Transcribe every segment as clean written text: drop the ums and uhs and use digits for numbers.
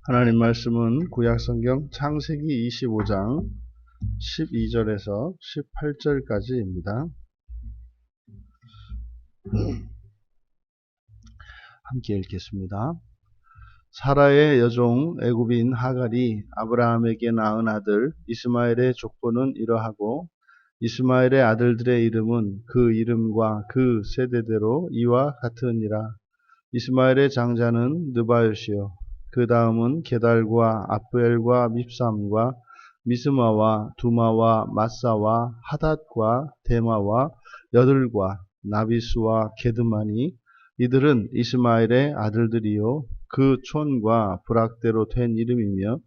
하나님 말씀은 구약성경 창세기 25장 12절에서 18절까지입니다. 함께 읽겠습니다. 사라의 여종 애굽인 하갈이 아브라함에게 낳은 아들 이스마엘의 족보는 이러하고 이스마엘의 아들들의 이름은 그 이름과 그 세대대로 이와 같으니라. 이스마엘의 장자는 느바요시요 그 다음은 게달과 아프엘과 밉삼과 미스마와 두마와 마사와 하닷과 데마와 여들과 나비스와 게드마니 이들은 이스마엘의 아들들이요 그 촌과 부락대로 된 이름이며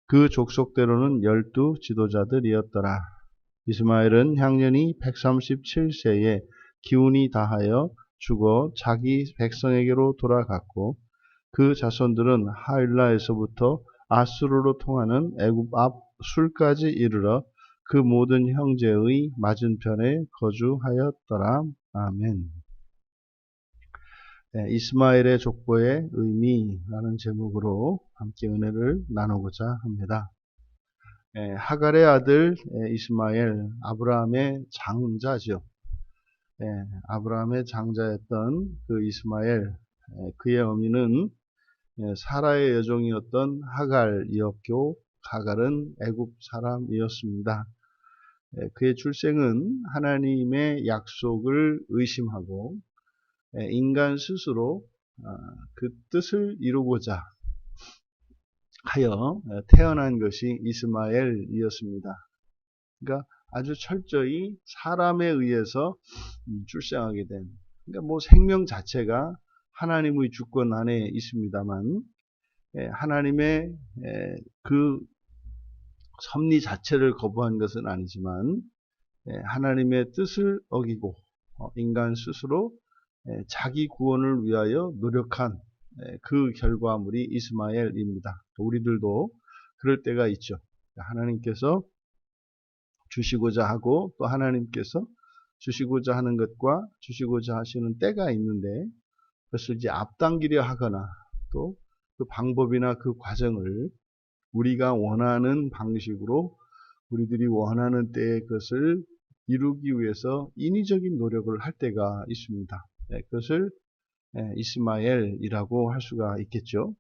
그 족속대로는 12 지도자들이었더라. 이스마엘은 향년이 137세에 기운이 다하여 죽어 자기 백성에게로 돌아갔고 그 자손들은 하일라에서부터 아수르로 통하는 애굽 앞 술까지 이르러 그 모든 형제의 맞은편에 거주하였더라. 아멘. 네, 이스마엘의 족보의 의미라는 제목으로 함께 은혜를 나누고자 합니다. 하갈의 아들 이스마엘, 아브라함의 장자죠. 아브라함의 장자였던 그 이스마엘, 그의 어미는 사라의 여종이었던 하갈이었고 하갈은 애굽 사람이었습니다. 그의 출생은 하나님의 약속을 의심하고 인간 스스로 그 뜻을 이루고자 하여 태어난 것이 이스마엘이었습니다. 그러니까 아주 철저히 사람에 의해서 출생하게 된, 그러니까 뭐 생명 자체가 하나님의 주권 안에 있습니다만 하나님의 그 섭리 자체를 거부한 것은 아니지만 하나님의 뜻을 어기고 인간 스스로 자기 구원을 위하여 노력한 그 결과물이 이스마엘입니다. 우리들도 그럴 때가 있죠. 하나님께서 주시고자 하고 또 하나님께서 주시고자 하는 것과 주시고자 하시는 때가 있는데 그것을 이제 앞당기려 하거나 또 그 방법이나 그 과정을 우리가 원하는 방식으로 우리들이 원하는 때에 그것을 이루기 위해서 인위적인 노력을 할 때가 있습니다. 그것을 이스마엘이라고 할 수가 있겠죠.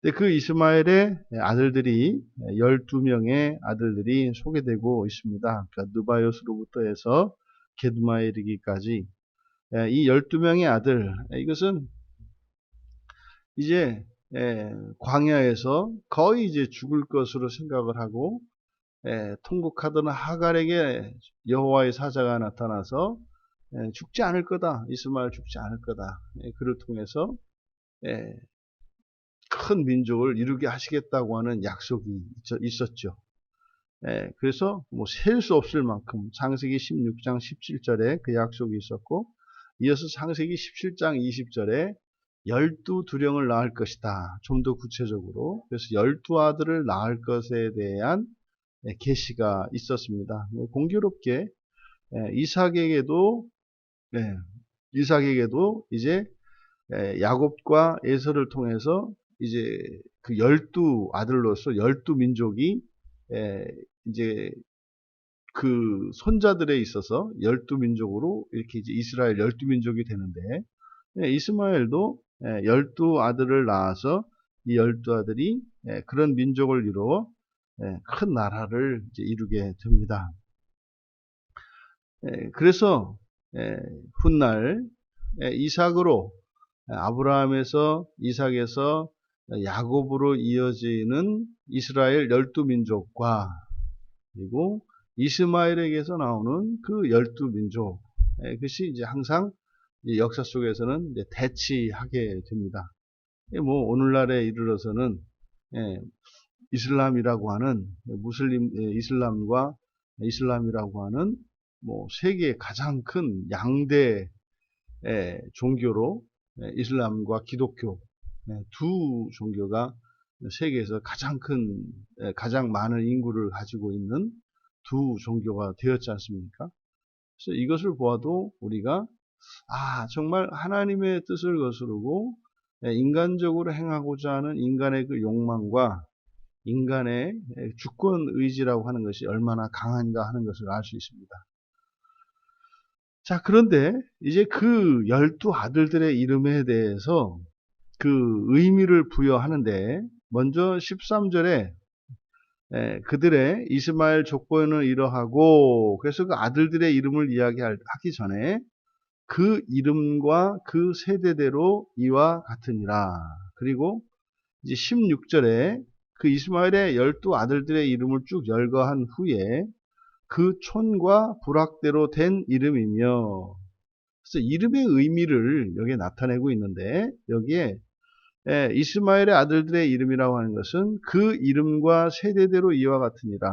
근데 그 이스마엘의 아들들이 12명의 아들들이 소개되고 있습니다. 그러니까 느바요스로부터 해서 게드마에 이르기까지 이 12명의 아들, 이것은 이제 광야에서 거의 이제 죽을 것으로 생각을 하고 통곡하던 하갈에게 여호와의 사자가 나타나서 죽지 않을 거다. 이스마엘 죽지 않을 거다. 그를 통해서 큰 민족을 이루게 하시겠다고 하는 약속이 있었죠. 그래서 뭐 셀 수 없을 만큼 창세기 16장 17절에 그 약속이 있었고 이어서 창세기 17장 20절에 12두령을 낳을 것이다. 좀 더 구체적으로. 그래서 12아들을 낳을 것에 대한 계시가 있었습니다. 공교롭게 이삭에게도 이제 야곱과 에서를 통해서 이제 그 12아들로서 12민족이 이제 그 손자들에 있어서 12민족으로 이렇게 이제 이스라엘 12민족이 되는데 이스마엘도 12아들을 낳아서 이 12아들이 그런 민족을 이루어 큰 나라를 이제 이루게 됩니다. 그래서 훗날 이삭으로 아브라함에서 이삭에서 야곱으로 이어지는 이스라엘 12민족과 그리고 이스마엘에게서 나오는 그 12민족, 그것이 이제 항상 역사 속에서는 이제 대치하게 됩니다. 뭐 오늘날에 이르러서는 이슬람이라고 하는 이슬람과 이슬람이라고 하는 뭐 세계의 가장 큰 양대 종교로 이슬람과 기독교 두 종교가 세계에서 가장 큰 가장 많은 인구를 가지고 있는 두 종교가 되었지 않습니까? 그래서 이것을 보아도 우리가 정말 하나님의 뜻을 거스르고 인간적으로 행하고자 하는 인간의 그 욕망과 인간의 주권 의지라고 하는 것이 얼마나 강한가 하는 것을 알 수 있습니다. 자, 그런데 이제 그 12아들들의 이름에 대해서 그 의미를 부여하는데 먼저 13절에 그들의 이스마엘 족보는 이러하고, 그래서 그 아들들의 이름을 이야기하기 전에 그 이름과 그 세대대로 이와 같으니라. 그리고 이제 16절에 그 이스마엘의 12아들들의 이름을 쭉 열거한 후에 그 촌과 부락대로 된 이름이며, 그래서 이름의 의미를 여기에 나타내고 있는데, 여기에 이스마엘의 아들들의 이름이라고 하는 것은 그 이름과 세대대로 이와 같으니라.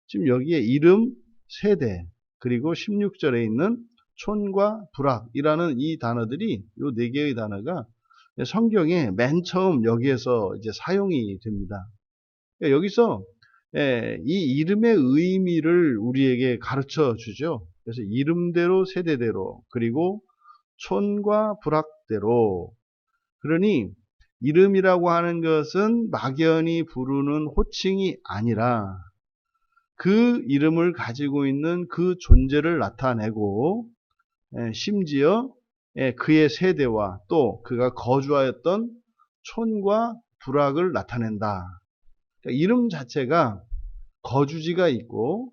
지금 여기에 이름, 세대, 그리고 16절에 있는 촌과 부락이라는 이 단어들이, 이 네 개의 단어가 성경에 맨 처음 여기에서 이제 사용이 됩니다. 여기서 이 이름의 의미를 우리에게 가르쳐 주죠. 그래서 이름대로, 세대대로, 그리고 촌과 부락대로. 그러니 이름이라고 하는 것은 막연히 부르는 호칭이 아니라 그 이름을 가지고 있는 그 존재를 나타내고, 심지어 그의 세대와 또 그가 거주하였던 촌과 부락을 나타낸다. 그러니까 이름 자체가 거주지가 있고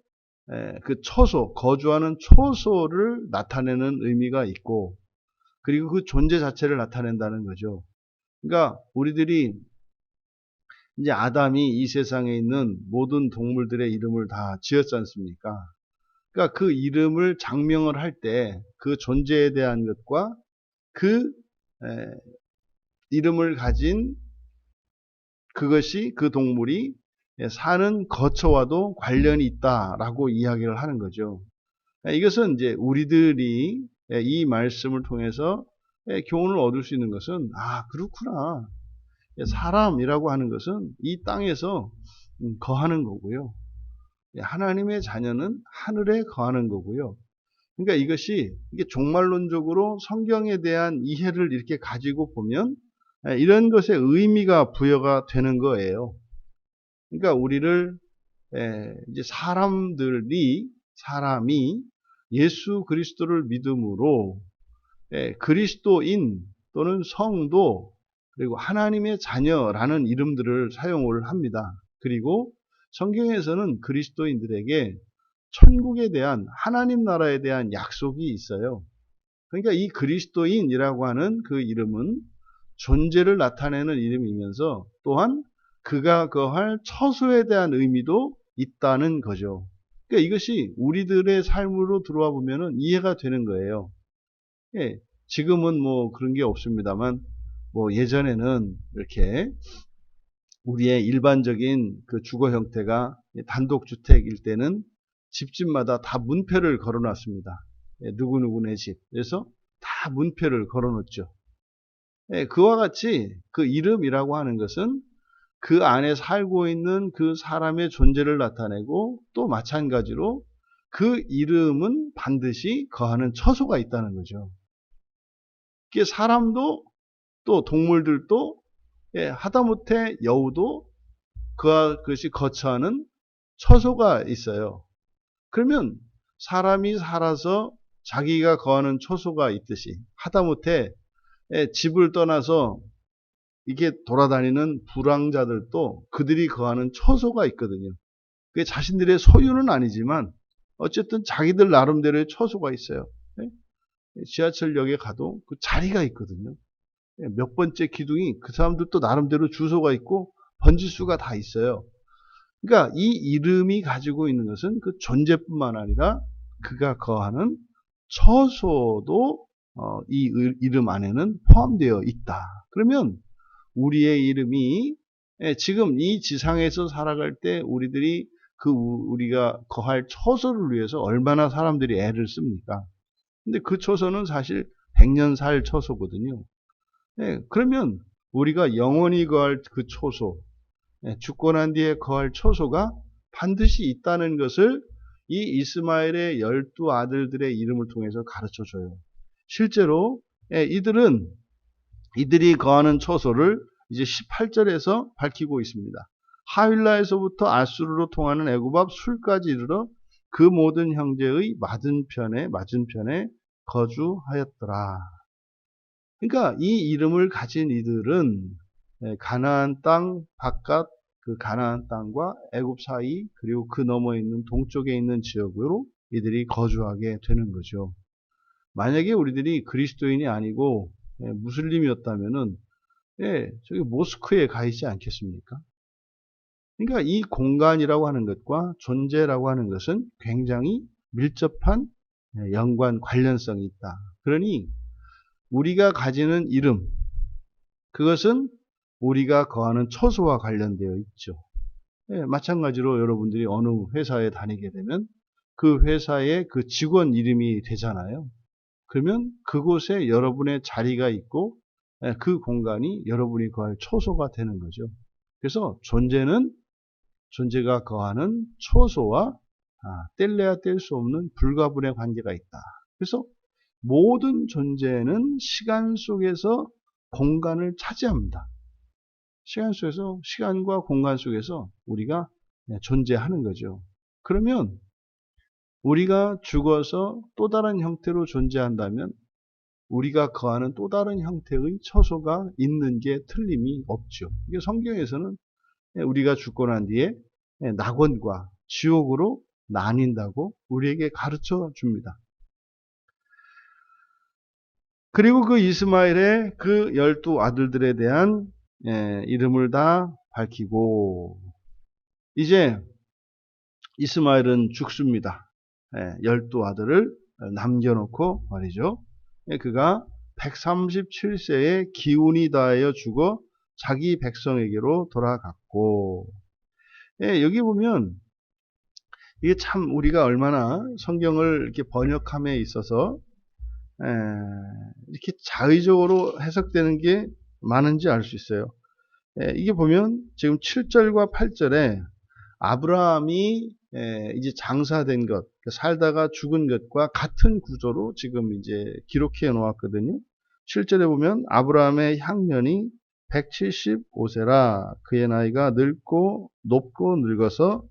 그 처소, 거주하는 초소를 나타내는 의미가 있고, 그리고 그 존재 자체를 나타낸다는 거죠. 그러니까 우리들이 이제 아담이 이 세상에 있는 모든 동물들의 이름을 다 지었지 않습니까? 그러니까 그 이름을 장명을 할 때 그 존재에 대한 것과 그 이름을 가진 그것이, 그 동물이 사는 거처와도 관련이 있다라고 이야기를 하는 거죠. 이것은 이제 우리들이 이 말씀을 통해서 교훈을 얻을 수 있는 것은, 아, 그렇구나. 사람이라고 하는 것은 이 땅에서 거하는 거고요. 하나님의 자녀는 하늘에 거하는 거고요. 그러니까 이것이, 이게 종말론적으로 성경에 대한 이해를 이렇게 가지고 보면 이런 것에 의미가 부여가 되는 거예요. 그러니까 우리를 이제 사람이 예수 그리스도를 믿음으로 그리스도인 또는 성도, 그리고 하나님의 자녀라는 이름들을 사용을 합니다. 그리고 성경에서는 그리스도인들에게 천국에 대한, 하나님 나라에 대한 약속이 있어요. 그러니까 이 그리스도인이라고 하는 그 이름은 존재를 나타내는 이름이면서 또한 그가 거할 처소에 대한 의미도 있다는 거죠. 그러니까 이것이 우리들의 삶으로 들어와 보면은 이해가 되는 거예요. 지금은 뭐 그런 게 없습니다만, 뭐 예전에는 이렇게 우리의 일반적인 그 주거 형태가 단독주택일 때는 집집마다 다 문패를 걸어놨습니다. 누구누구네 집. 그래서 다 문패를 걸어놓죠. 그와 같이 그 이름이라고 하는 것은 그 안에 살고 있는 그 사람의 존재를 나타내고, 또 마찬가지로 그 이름은 반드시 거하는 처소가 있다는 거죠. 이게 사람도 또 동물들도, 하다못해 여우도 그것이 거처하는 처소가 있어요. 그러면 사람이 살아서 자기가 거하는 처소가 있듯이, 하다못해 집을 떠나서 이렇게 돌아다니는 불황자들도 그들이 거하는 처소가 있거든요. 그게 자신들의 소유는 아니지만 어쨌든 자기들 나름대로의 처소가 있어요. 지하철역에 가도 그 자리가 있거든요. 몇 번째 기둥이 그 사람들도 나름대로 주소가 있고 번지수가 다 있어요. 그러니까 이 이름이 가지고 있는 것은 그 존재뿐만 아니라 그가 거하는 처소도 이 이름 안에는 포함되어 있다. 그러면 우리의 이름이 지금 이 지상에서 살아갈 때 우리들이 우리가 거할 처소를 위해서 얼마나 사람들이 애를 씁니까? 근데 그 처소는 사실 100년 살 처소거든요. 그러면 우리가 영원히 거할 그 처소, 죽고 난 뒤에 거할 처소가 반드시 있다는 것을 이 이스마엘의 12아들들의 이름을 통해서 가르쳐줘요. 실제로 이들은 이들이 거하는 처소를 이제 18절에서 밝히고 있습니다. 하윌라에서부터 아수르로 통하는 애굽 앞 술까지 이르러 그 모든 형제의 맞은편에 거주하였더라. 그러니까 이 이름을 가진 이들은 가나안 땅 바깥 그 가나안 땅과 애굽 사이 그리고 그 너머에 있는 동쪽에 있는 지역으로 이들이 거주하게 되는 거죠. 만약에 우리들이 그리스도인이 아니고 무슬림이었다면은 저기 모스크에 가 있지 않겠습니까? 그러니까 이 공간이라고 하는 것과 존재라고 하는 것은 굉장히 밀접한 연관 관련성이 있다. 그러니 우리가 가지는 이름, 그것은 우리가 거하는 처소와 관련되어 있죠. 마찬가지로 여러분들이 어느 회사에 다니게 되면 그 회사의 그 직원 이름이 되잖아요. 그러면 그곳에 여러분의 자리가 있고 그 공간이 여러분이 거할 처소가 되는 거죠. 그래서 존재가 거하는 처소와 뗄래야 뗄 수 없는 불가분의 관계가 있다. 그래서 모든 존재는 시간 속에서 공간을 차지합니다. 시간과 공간 속에서 우리가 존재하는 거죠. 그러면 우리가 죽어서 또 다른 형태로 존재한다면 우리가 거하는 또 다른 형태의 처소가 있는 게 틀림이 없죠. 이게 성경에서는 우리가 죽고 난 뒤에 낙원과 지옥으로 나뉜다고 우리에게 가르쳐 줍니다. 그리고 그 이스마엘의 그 12 아들들에 대한 이름을 다 밝히고 이제 이스마엘은 죽습니다. 12 아들을 남겨놓고 말이죠. 그가 137세에 기운이 다하여 죽어 자기 백성에게로 돌아갔고 여기 보면 이게 참 우리가 얼마나 성경을 이렇게 번역함에 있어서 이렇게 자의적으로 해석되는 게 많은지 알 수 있어요. 이게 보면 지금 7절과 8절에 아브라함이 이제 장사된 것, 살다가 죽은 것과 같은 구조로 지금 이제 기록해 놓았거든요. 7절에 보면 아브라함의 향년이 175세라 그의 나이가 높고 늙어서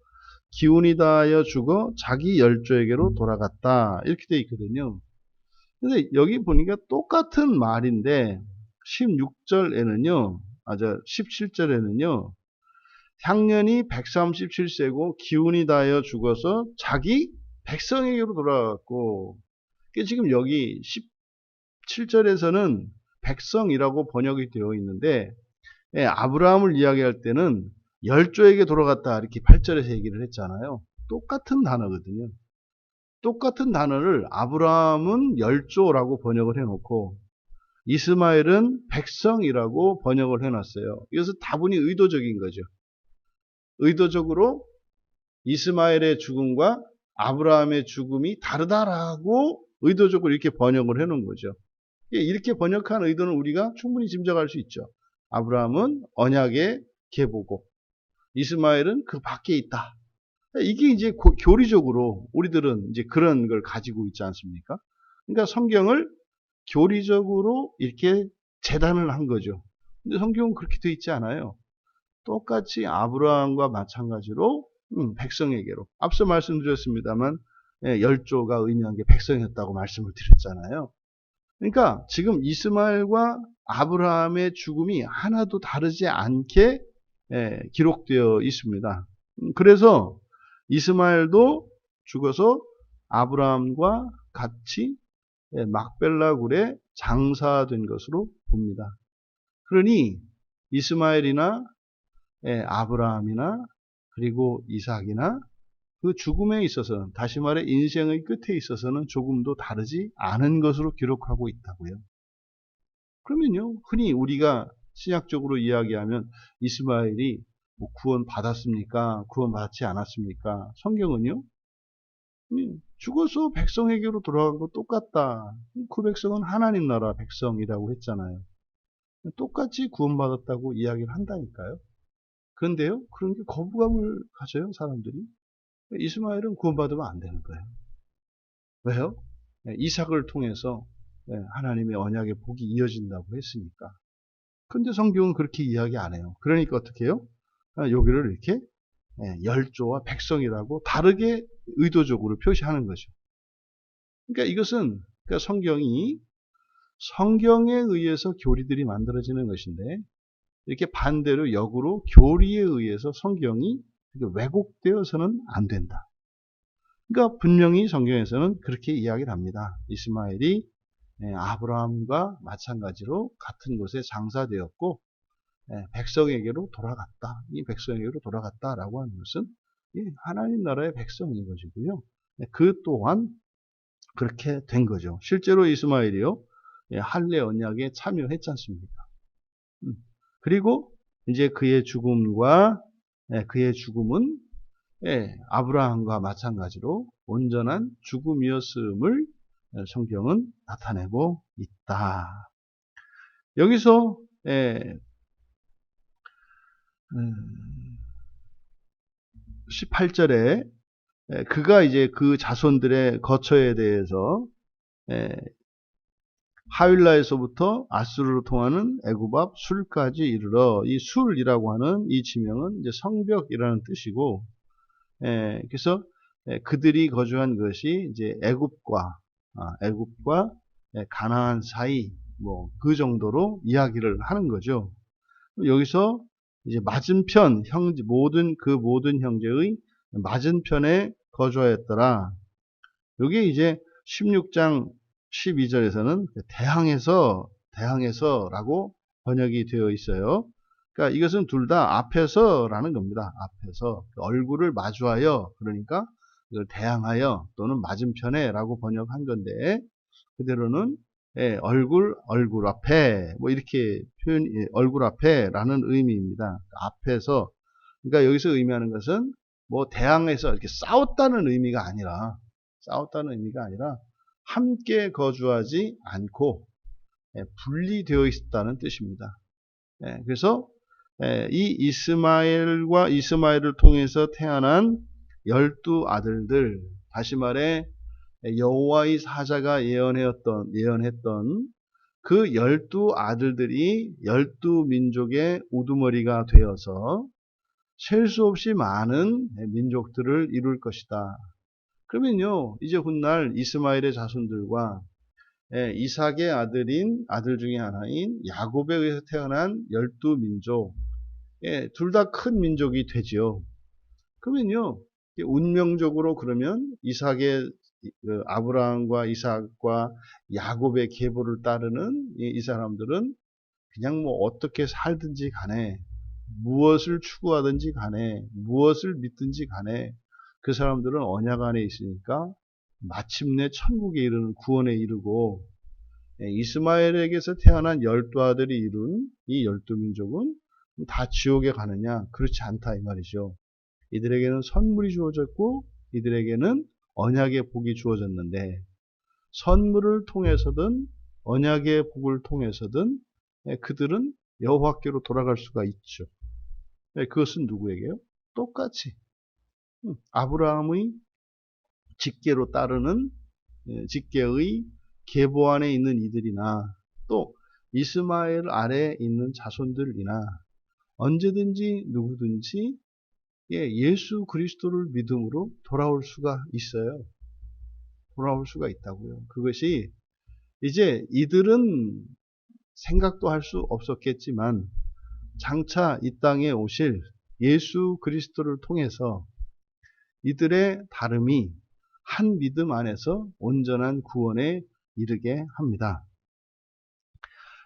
기운이 다하여 죽어 자기 열조에게로 돌아갔다. 이렇게 되어 있거든요. 근데 여기 보니까 똑같은 말인데 16절에는요, 17절에는요, 향년이 137세고 기운이 다하여 죽어서 자기 백성에게로 돌아갔고, 지금 여기 17절에서는 백성이라고 번역이 되어 있는데, 아브라함을 이야기할 때는 열조에게 돌아갔다 이렇게 8절에서 얘기를 했잖아요. 똑같은 단어거든요. 똑같은 단어를 아브라함은 열조라고 번역을 해놓고 이스마엘은 백성이라고 번역을 해놨어요. 이것은 다분히 의도적인 거죠. 의도적으로 이스마엘의 죽음과 아브라함의 죽음이 다르다라고 의도적으로 이렇게 번역을 해놓은 거죠. 이렇게 번역한 의도는 우리가 충분히 짐작할 수 있죠. 아브라함은 언약의 계보고 이스마엘은 그 밖에 있다. 이게 이제 교리적으로 우리들은 이제 그런 걸 가지고 있지 않습니까? 그러니까 성경을 교리적으로 이렇게 재단을 한 거죠. 근데 성경은 그렇게 되어 있지 않아요. 똑같이 아브라함과 마찬가지로 백성에게로 앞서 말씀드렸습니다만 열조가 의미한 게 백성이었다고 말씀을 드렸잖아요. 그러니까 지금 이스마엘과 아브라함의 죽음이 하나도 다르지 않게 기록되어 있습니다. 그래서 이스마엘도 죽어서 아브라함과 같이 막벨라 굴에 장사된 것으로 봅니다. 그러니 이스마엘이나 아브라함이나 그리고 이삭이나 그 죽음에 있어서는 다시 말해 인생의 끝에 있어서는 조금도 다르지 않은 것으로 기록하고 있다고요. 그러면요, 흔히 우리가 신약적으로 이야기하면 이스마엘이 구원 받았습니까? 구원 받지 않았습니까? 성경은요, 죽어서 백성에게로 돌아간 거 똑같다. 그 백성은 하나님 나라 백성이라고 했잖아요. 똑같이 구원받았다고 이야기를 한다니까요. 그런데요, 그런 게 거부감을 가져요, 사람들이. 이스마엘은 구원받으면 안 되는 거예요. 왜요? 이삭을 통해서 하나님의 언약의 복이 이어진다고 했으니까. 근데 성경은 그렇게 이야기 안 해요. 그러니까 어떻게 해요? 여기를 이렇게 열조와 백성이라고 다르게 의도적으로 표시하는 거죠. 그러니까 이것은 그러니까 성경에 의해서 교리들이 만들어지는 것인데 이렇게 반대로 역으로 교리에 의해서 성경이 왜곡되어서는 안 된다. 그러니까 분명히 성경에서는 그렇게 이야기를 합니다. 이스마엘이 아브라함과 마찬가지로 같은 곳에 장사되었고 백성에게로 돌아갔다. 이 백성에게로 돌아갔다라고 하는 것은 하나님 나라의 백성인 것이고요. 그 또한 그렇게 된 거죠. 실제로 이스마엘이요. 할례 언약에 참여했지 않습니까? 그리고 이제 그의 죽음은 아브라함과 마찬가지로 온전한 죽음이었음을 성경은 나타내고 있다. 여기서 18절에 그가 이제 그 자손들의 거처에 대해서 하윌라에서부터 아수르로 통하는 애굽 앞 술까지 이르러, 이 술이라고 하는 이 지명은 이제 성벽이라는 뜻이고, 그래서 그들이 거주한 것이 이제 애굽과 가나안 사이 뭐 그 정도로 이야기를 하는 거죠. 여기서 이제 맞은편 모든 형제의 맞은편에 거주하였더라. 여기 이제 16장 12절에서는 대항해서라고 번역이 되어 있어요. 그러니까 이것은 둘 다 앞에서라는 겁니다. 앞에서 얼굴을 마주하여, 그러니까 이걸 대항하여 또는 맞은편에라고 번역한 건데, 그대로는 얼굴 앞에 뭐 이렇게 얼굴 앞에라는 의미입니다. 앞에서, 그러니까 여기서 의미하는 것은 뭐 대항해서 이렇게 싸웠다는 의미가 아니라 함께 거주하지 않고 분리되어 있다는 뜻입니다. 그래서 이 이스마엘을 통해서 태어난 12아들들, 다시 말해 여호와의 사자가 예언했던 그 12아들들이 12민족의 우두머리가 되어서 셀 수 없이 많은 민족들을 이룰 것이다. 그러면요, 이제 훗날 이스마엘의 자손들과 이삭의 아들 중에 하나인 야곱에 의해서 태어난 12민족, 둘 다 큰 민족이 되지요. 그러면요, 운명적으로 그러면 아브라함과 이삭과 야곱의 계보를 따르는 이 사람들은 그냥 뭐 어떻게 살든지 간에, 무엇을 추구하든지 간에, 무엇을 믿든지 간에 그 사람들은 언약 안에 있으니까 마침내 천국에 이르는 구원에 이르고, 이스마엘에게서 태어난 12아들이 이룬 이 12민족은 다 지옥에 가느냐? 그렇지 않다 이 말이죠. 이들에게는 선물이 주어졌고 이들에게는 언약의 복이 주어졌는데, 선물을 통해서든 언약의 복을 통해서든 그들은 여호와께로 돌아갈 수가 있죠. 그것은 누구에게요? 똑같이 아브라함의 직계로 따르는 직계의 계보 안에 있는 이들이나 또 이스마엘 아래에 있는 자손들이나 언제든지 누구든지 예수 그리스도를 믿음으로 돌아올 수가 있어요. 돌아올 수가 있다고요. 그것이 이제 이들은 생각도 할 수 없었겠지만 장차 이 땅에 오실 예수 그리스도를 통해서 이들의 다름이 한 믿음 안에서 온전한 구원에 이르게 합니다.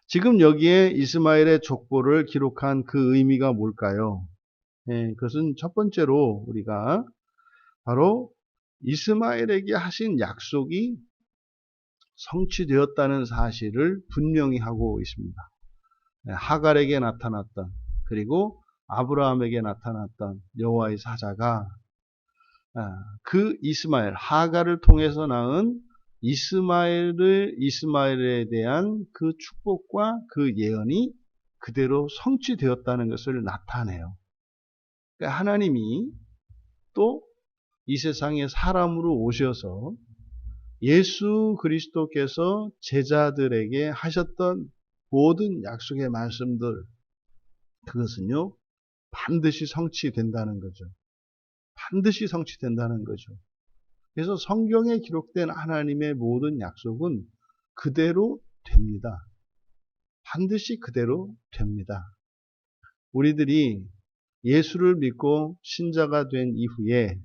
지금 여기에 이스마엘의 족보를 기록한 그 의미가 뭘까요? 그것은 첫 번째로 우리가 바로 이스마엘에게 하신 약속이 성취되었다는 사실을 분명히 하고 있습니다. 하갈에게 나타났던, 그리고 아브라함에게 나타났던 여호와의 사자가 그 하갈을 통해서 낳은 이스마엘에 대한 그 축복과 그 예언이 그대로 성취되었다는 것을 나타내요. 그러니까 하나님이 또 이 세상에 사람으로 오셔서 예수 그리스도께서 제자들에게 하셨던 모든 약속의 말씀들, 그것은요, 반드시 성취된다는 거죠. 반드시 성취된다는 거죠. 그래서 성경에 기록된 하나님의 모든 약속은 그대로 됩니다. 반드시 그대로 됩니다. 우리들이 예수를 믿고 신자가 된 이후에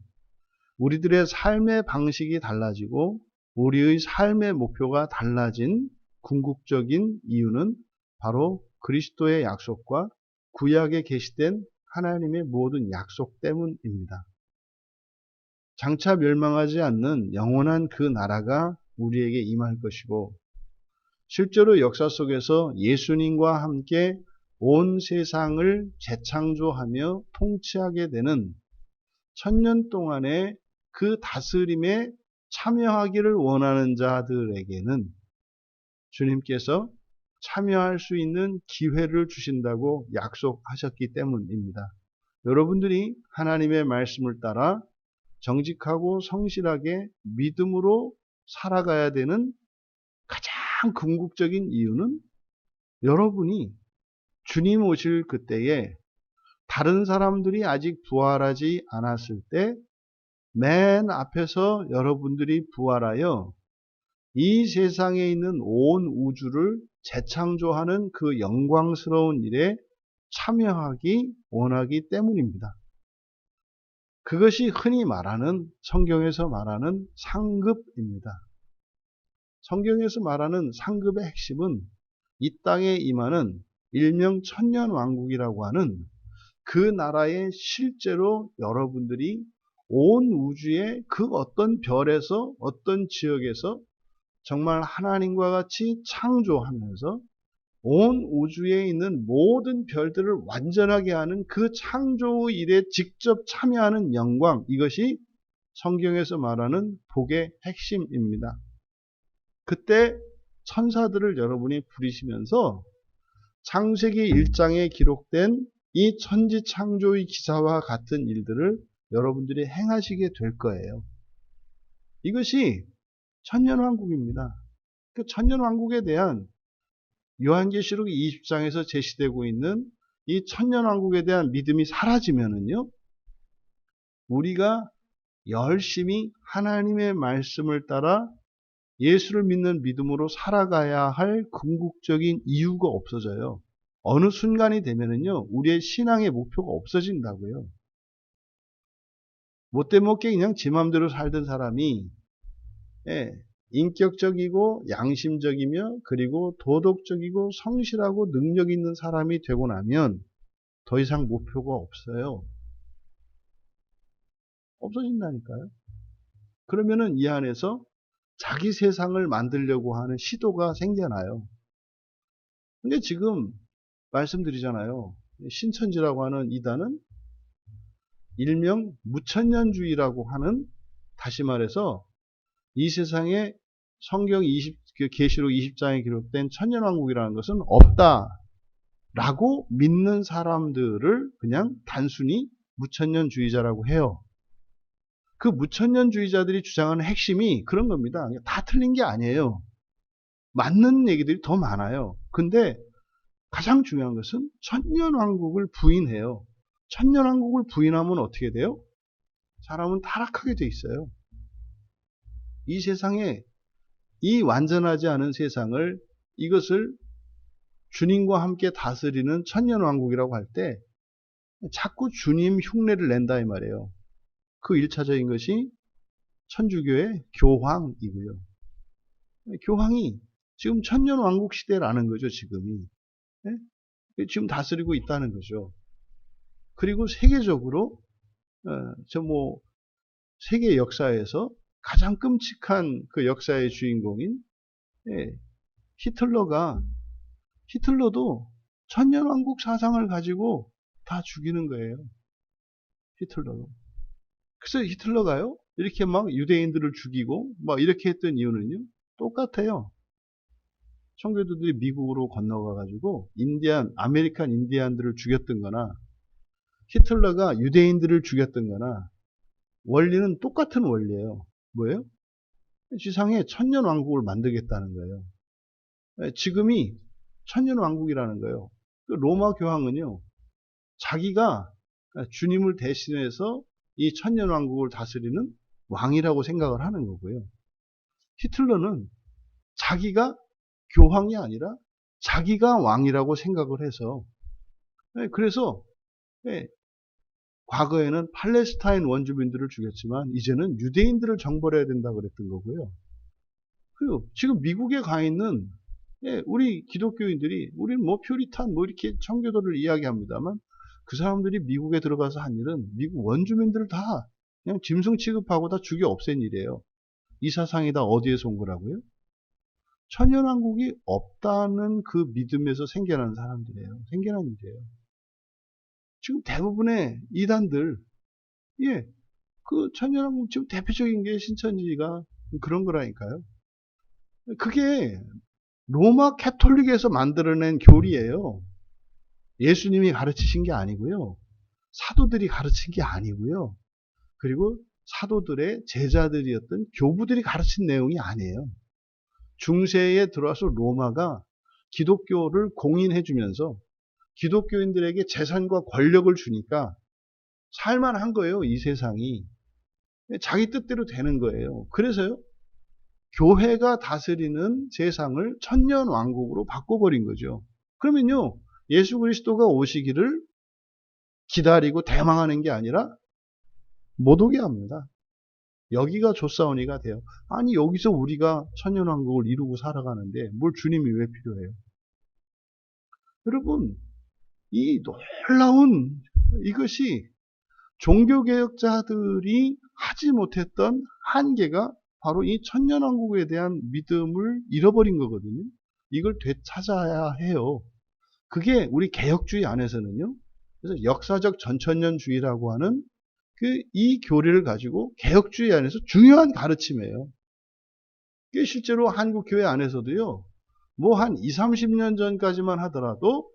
우리들의 삶의 방식이 달라지고 우리의 삶의 목표가 달라진 궁극적인 이유는 바로 그리스도의 약속과 구약에 계시된 하나님의 모든 약속 때문입니다. 장차 멸망하지 않는 영원한 그 나라가 우리에게 임할 것이고, 실제로 역사 속에서 예수님과 함께 온 세상을 재창조하며 통치하게 되는 1000년 동안의 그 다스림에 참여하기를 원하는 자들에게는 주님께서 참여할 수 있는 기회를 주신다고 약속하셨기 때문입니다. 여러분들이 하나님의 말씀을 따라 정직하고 성실하게 믿음으로 살아가야 되는 가장 궁극적인 이유는 여러분이 주님 오실 그때에 다른 사람들이 아직 부활하지 않았을 때 맨 앞에서 여러분들이 부활하여 이 세상에 있는 온 우주를 재창조하는 그 영광스러운 일에 참여하기 원하기 때문입니다. 그것이 흔히 말하는, 성경에서 말하는 상급입니다. 성경에서 말하는 상급의 핵심은 이 땅에 임하는 일명 천년왕국이라고 하는 그 나라에 실제로 여러분들이 온 우주의 그 어떤 별에서 어떤 지역에서 정말 하나님과 같이 창조하면서 온 우주에 있는 모든 별들을 완전하게 하는 그 창조의 일에 직접 참여하는 영광, 이것이 성경에서 말하는 복의 핵심입니다. 그때 천사들을 여러분이 부리시면서 창세기 1장에 기록된 이 천지 창조의 기사와 같은 일들을 여러분들이 행하시게 될 거예요. 이것이 천년왕국입니다. 그 천년왕국에 대한 요한계시록 20장에서 제시되고 있는 이 천년왕국에 대한 믿음이 사라지면은요, 우리가 열심히 하나님의 말씀을 따라 예수를 믿는 믿음으로 살아가야 할 궁극적인 이유가 없어져요. 어느 순간이 되면은요, 우리의 신앙의 목표가 없어진다고요. 못돼 먹게 그냥 지 맘대로 살던 사람이 인격적이고 양심적이며 그리고 도덕적이고 성실하고 능력 있는 사람이 되고 나면 더 이상 목표가 없어요. 없어진다니까요. 그러면은 이 안에서 자기 세상을 만들려고 하는 시도가 생겨나요. 근데 지금 말씀드리잖아요. 신천지라고 하는 이단은 일명 무천년주의라고 하는, 다시 말해서 이 세상에 성경 계시록 20장에 기록된 천년왕국이라는 것은 없다라고 믿는 사람들을 그냥 단순히 무천년주의자라고 해요. 그 무천년주의자들이 주장하는 핵심이 그런 겁니다. 다 틀린 게 아니에요. 맞는 얘기들이 더 많아요. 근데 가장 중요한 것은 천년왕국을 부인해요. 천년왕국을 부인하면 어떻게 돼요? 사람은 타락하게 돼 있어요. 이 세상에, 이 완전하지 않은 세상을, 이것을 주님과 함께 다스리는 천년왕국이라고 할 때 자꾸 주님 흉내를 낸다 이 말이에요. 그 1차적인 것이 천주교의 교황이고요. 교황이 지금 천년왕국 시대라는 거죠, 지금이. 지금 다스리고 있다는 거죠. 그리고 세계적으로 세계 역사에서 가장 끔찍한 그 역사의 주인공인 히틀러도 천년왕국 사상을 가지고 다 죽이는 거예요. 히틀러도. 그래서 히틀러가요, 이렇게 막 유대인들을 죽이고 막 이렇게 했던 이유는요, 똑같아요. 청교도들이 미국으로 건너가가지고 아메리칸 인디안들을 죽였던 거나 히틀러가 유대인들을 죽였던 거나 원리는 똑같은 원리예요. 뭐예요? 지상에 천년왕국을 만들겠다는 거예요. 지금이 천년왕국이라는 거예요. 그 로마 교황은요, 자기가 주님을 대신해서 이 천년왕국을 다스리는 왕이라고 생각을 하는 거고요. 히틀러는 자기가 교황이 아니라 자기가 왕이라고 생각을 해서, 그래서 과거에는 팔레스타인 원주민들을 죽였지만 이제는 유대인들을 정벌해야 된다고 그랬던 거고요. 그리고 지금 미국에 가 있는 우리 기독교인들이, 우리는 뭐 퓨리탄 뭐 이렇게 청교도를 이야기합니다만, 그 사람들이 미국에 들어가서 한 일은 미국 원주민들을 다 그냥 짐승 취급하고 다 죽여 없앤 일이에요. 이 사상이 다 어디에서 온 거라고요? 천년왕국이 없다는 그 믿음에서 생겨난 사람들이에요. 생겨난 일이에요. 지금 대부분의 이단들, 그 천년왕국 지금 대표적인 게 신천지가 그런 거라니까요. 그게 로마 캐톨릭에서 만들어낸 교리예요. 예수님이 가르치신 게 아니고요. 사도들이 가르친 게 아니고요. 그리고 사도들의 제자들이었던 교부들이 가르친 내용이 아니에요. 중세에 들어와서 로마가 기독교를 공인해주면서 기독교인들에게 재산과 권력을 주니까 살만한 거예요, 이 세상이. 자기 뜻대로 되는 거예요. 그래서요, 교회가 다스리는 세상을 천년왕국으로 바꿔버린 거죠. 그러면요, 예수 그리스도가 오시기를 기다리고 대망하는 게 아니라 못 오게 합니다. 여기가 조사원이가 돼요. 아니, 여기서 우리가 천년왕국을 이루고 살아가는데 뭘 주님이 왜 필요해요? 여러분, 이 놀라운 이것이 종교개혁자들이 하지 못했던 한계가 바로 이 천년왕국에 대한 믿음을 잃어버린 거거든요. 이걸 되찾아야 해요. 그게 우리 개혁주의 안에서는요. 그래서 역사적 전천년주의라고 하는 이 교리를 가지고 개혁주의 안에서 중요한 가르침이에요. 그게 실제로 한국 교회 안에서도요. 뭐 한 20, 30년 전까지만 하더라도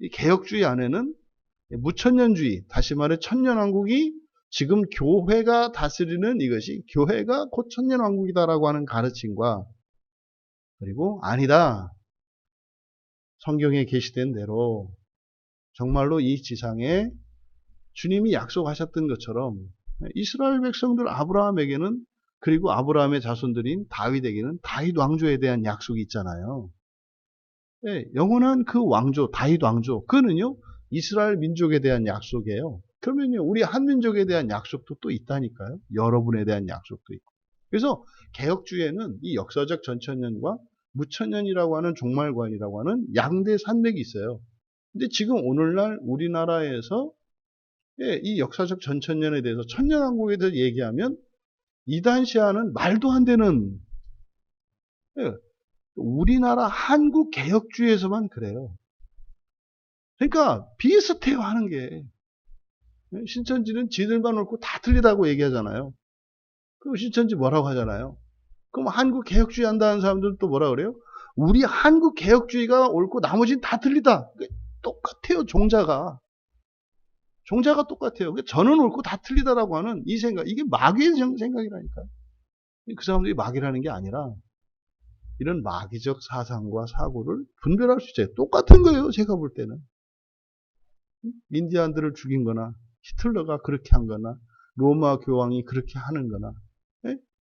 이 개혁주의 안에는 무천년주의, 다시 말해 천년왕국이 지금 교회가 다스리는 이것이 교회가 곧 천년왕국이다라고 하는 가르침과, 그리고 아니다. 성경에 계시된 대로 정말로 이 지상에 주님이 약속하셨던 것처럼 이스라엘 백성들 아브라함에게는, 그리고 아브라함의 자손들인 다윗에게는 다윗 왕조에 대한 약속이 있잖아요. 영원한 그 왕조, 다윗 왕조, 그거는요 이스라엘 민족에 대한 약속이에요. 그러면요 우리 한민족에 대한 약속도 또 있다니까요. 여러분에 대한 약속도 있고. 그래서 개혁주의에는 이 역사적 전천년과 무천년이라고 하는 종말관이라고 하는 양대 산맥이 있어요. 근데 지금 오늘날 우리나라에서 이 역사적 전천년에 대해서, 천년왕국에 대해서 얘기하면 이단시아는 말도 안 되는, 우리나라 한국 개혁주의에서만 그래요. 그러니까 비슷해요 하는 게. 신천지는 지들만 옳고 다 틀리다고 얘기하잖아요. 그럼 신천지 뭐라고 하잖아요. 그럼 한국 개혁주의 한다는 사람들은 또 뭐라 그래요? 우리 한국 개혁주의가 옳고 나머지는 다 틀리다. 똑같아요, 종자가. 종자가 똑같아요. 저는 옳고 다 틀리다라고 하는 이 생각, 이게 마귀의 생각이라니까요. 그 사람들이 마귀라는 게 아니라 이런 마귀적 사상과 사고를 분별할 수 있어요. 똑같은 거예요, 제가 볼 때는. 인디안들을 죽인 거나, 히틀러가 그렇게 한 거나, 로마 교황이 그렇게 하는 거나,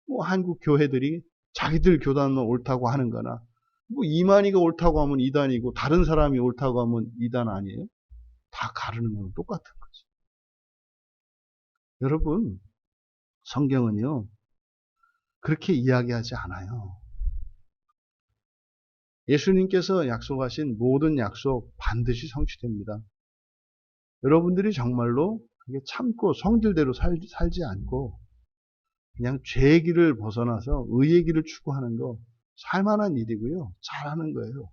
뭐 한국 교회들이 자기들 교단만 옳다고 하는 거나, 뭐 이만희가 옳다고 하면 이단이고 다른 사람이 옳다고 하면 이단 아니에요? 다 가르는 건 똑같은 거죠. 여러분, 성경은요 그렇게 이야기하지 않아요. 예수님께서 약속하신 모든 약속 반드시 성취됩니다. 여러분들이 정말로 그게 참고 성질대로 살지 않고 그냥 죄의 길을 벗어나서 의의 길을 추구하는 거 살만한 일이고요. 잘하는 거예요.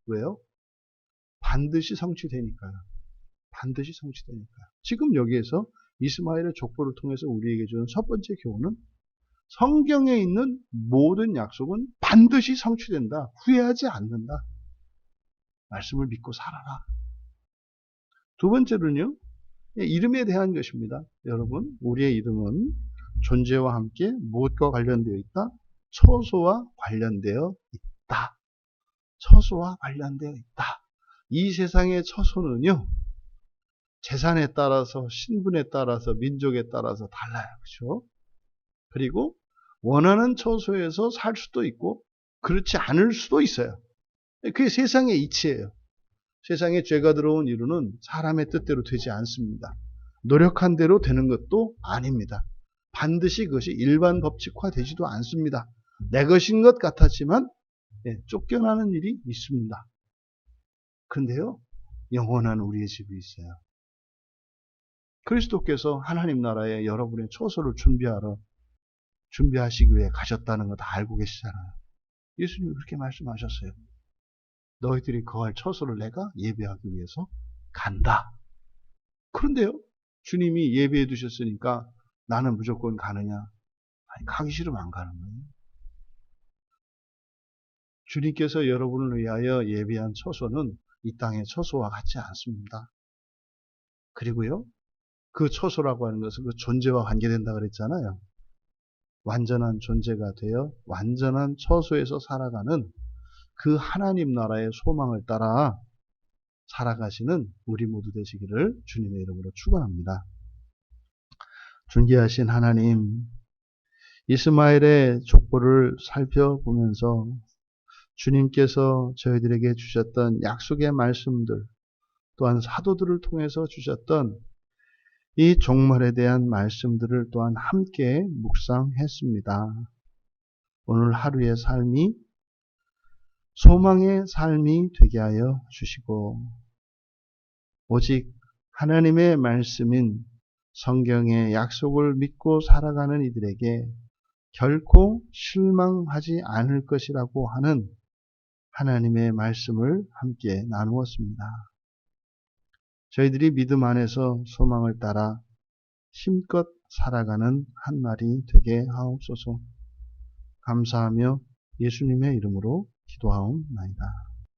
왜요? 반드시 성취되니까요. 반드시 성취되니까요. 지금 여기에서 이스마엘의 족보를 통해서 우리에게 주는 첫 번째 교훈은 성경에 있는 모든 약속은 반드시 성취된다. 후회하지 않는다. 말씀을 믿고 살아라. 두 번째로는요. 이름에 대한 것입니다. 여러분, 우리의 이름은 존재와 함께 무엇과 관련되어 있다? 처소와 관련되어 있다. 처소와 관련되어 있다. 이 세상의 처소는요, 재산에 따라서, 신분에 따라서, 민족에 따라서 달라요. 그렇죠? 그리고 원하는 처소에서 살 수도 있고 그렇지 않을 수도 있어요. 그게 세상의 이치예요. 세상에 죄가 들어온 이유는 사람의 뜻대로 되지 않습니다. 노력한 대로 되는 것도 아닙니다. 반드시 그것이 일반 법칙화 되지도 않습니다. 내 것인 것 같았지만 쫓겨나는 일이 있습니다. 그런데요, 영원한 우리의 집이 있어요. 그리스도께서 하나님 나라에 여러분의 처소를 준비하시기 위해 가셨다는 거 다 알고 계시잖아요. 예수님이 그렇게 말씀하셨어요. 너희들이 거할 처소를 내가 예배하기 위해서 간다. 그런데요, 주님이 예배해 두셨으니까 나는 무조건 가느냐? 아니, 가기 싫으면 안 가는 거예요. 주님께서 여러분을 위하여 예배한 처소는 이 땅의 처소와 같지 않습니다. 그리고요, 그 처소라고 하는 것은 그 존재와 관계된다 그랬잖아요. 완전한 존재가 되어 완전한 처소에서 살아가는 그 하나님 나라의 소망을 따라 살아가시는 우리 모두 되시기를 주님의 이름으로 축원합니다. 존귀하신 하나님, 이스마엘의 족보를 살펴보면서 주님께서 저희들에게 주셨던 약속의 말씀들, 또한 사도들을 통해서 주셨던 이 종말에 대한 말씀들을 또한 함께 묵상했습니다. 오늘 하루의 삶이 소망의 삶이 되게 하여 주시고, 오직 하나님의 말씀인 성경의 약속을 믿고 살아가는 이들에게 결코 실망하지 않을 것이라고 하는 하나님의 말씀을 함께 나누었습니다. 저희들이 믿음 안에서 소망을 따라 힘껏 살아가는 한 날이 되게 하옵소서. 감사하며 예수님의 이름으로 기도하옵나이다.